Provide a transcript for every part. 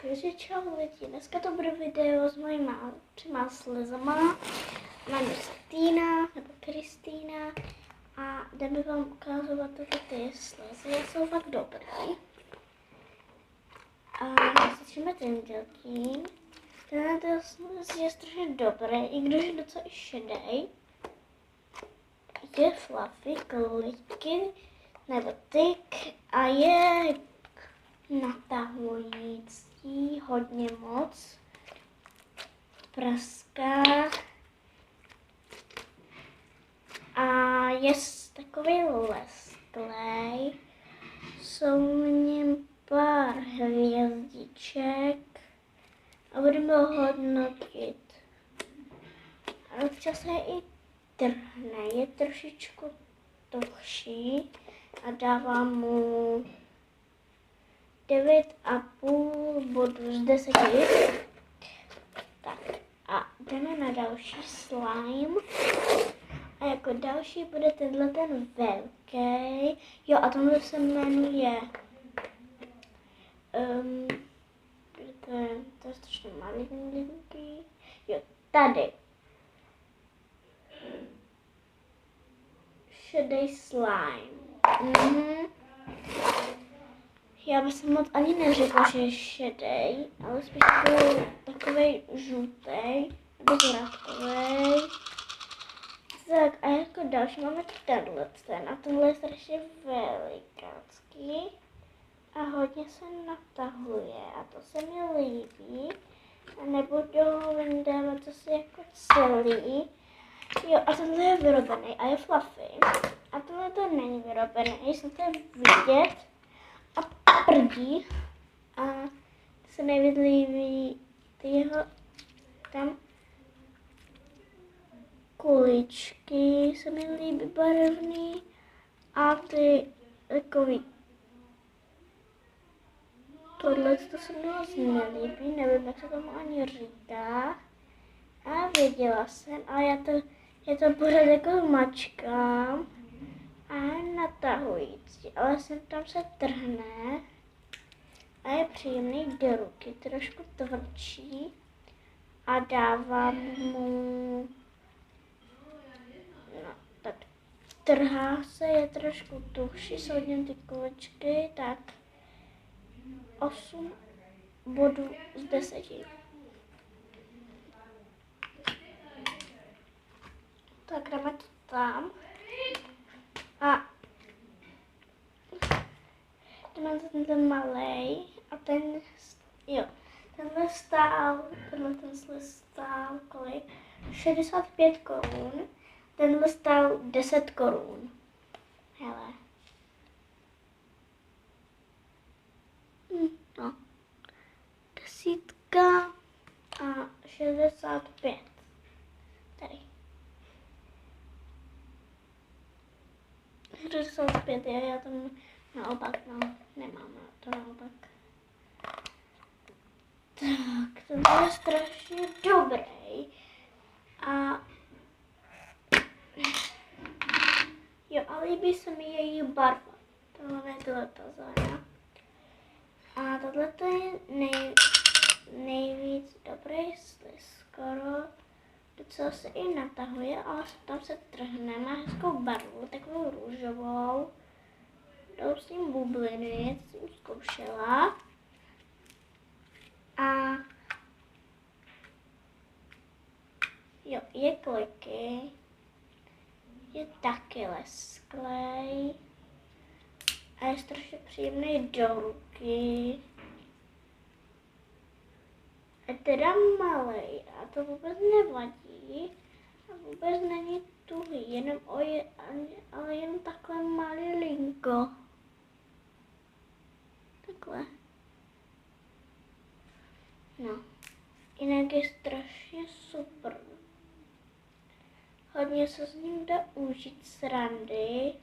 Takže čau lidi, dneska to bude video s mojima 3 slizama. Jmenuji se Týna, nebo Kristýna a jdeme vám ukázovat ty slizy, jsou fakt dobrý. A začneme ten dělkým. Tenhle sliz je strašně dobrý, i když je docela i šedej. Je fluffy, kliky, nebo tyk a je natahující hodně moc, praská a je takový lesklej, jsou v něm pár hvězdiček a budeme ho hodnotit. A občas se i trhne, je trošičku tuhší a dávám mu 9,5 bodů z 10. Tak a jdeme na další slime. A jako další bude tenhle ten velký. Jo, a tohle se jmenuje to je strašně malinký. Jo, tady. Šedej slime. Já bych moc ani neřekla, že je šedej, ale spíš byl takovej žlutej, nebo zrádkovej. Tak a jako další máme tenhle a tenhle je strašně velikánský a hodně se natahuje a to se mi líbí. A nebudu ho vyndávat zase jako celý. Jo, a tenhle je vyrobený a je fluffy. A tenhle to není vyrobený, jsem to vidět. A prdí a se nejvíc líbí ty jeho tam kuličky se mi líbí barevný a ty takový tohle to se mi moc nelíbí, nevím jak se tomu ani říká a věděla jsem, ale já to pořád jako mačkám a je natahující, ale sem tam se trhne a je příjemný do ruky, trošku tvrdší a dávám mu, no tak trhá se, je trošku tuhší, jsou v něm ty kuličky, tak 8 bodů z 10. Tak dáme to tam. A tenhle ten malej a tenhle stál kolik? 65 korun, tenhle stál 10 korun. Hele. No. 10 a 65. Tady. 65, já tam naopak, no, nemám to naopak. Tak, to je strašně dobrý. A jo, a líbí se mi její barva. Tohle je tohleto zóna. A tohleto je nejvíc dobrý sliz, skoro. Docela se i natahuje, ale tam se trhne, má hezkou barvu, takovou růžovou. Jdou s ním bubliny, to jsem zkoušela. A jo, je kliky, je taky lesklej a je strašně příjemný do ruky. Je teda malej a to vůbec nevadí a vůbec není tuhý, ale jen takhle malinko. Takhle. No, jinak je strašně super. Hodně se s ním dá užít srandy.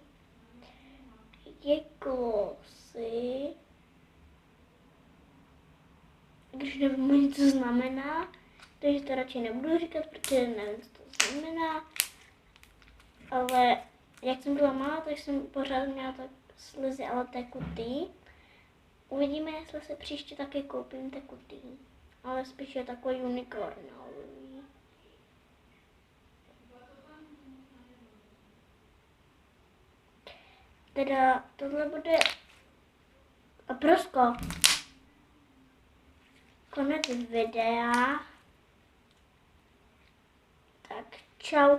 Je glossy. Když nevím ani, co znamená, takže to radši nebudu říkat, protože nevím, co to znamená. Ale jak jsem byla malá, tak jsem pořád měla tak slizy, ale tekutý. Uvidíme, jestli se příště taky koupím tekutý. Ale spíš je takový unicornový. Teda tohle bude Prosko. Konec videa. Tak čau.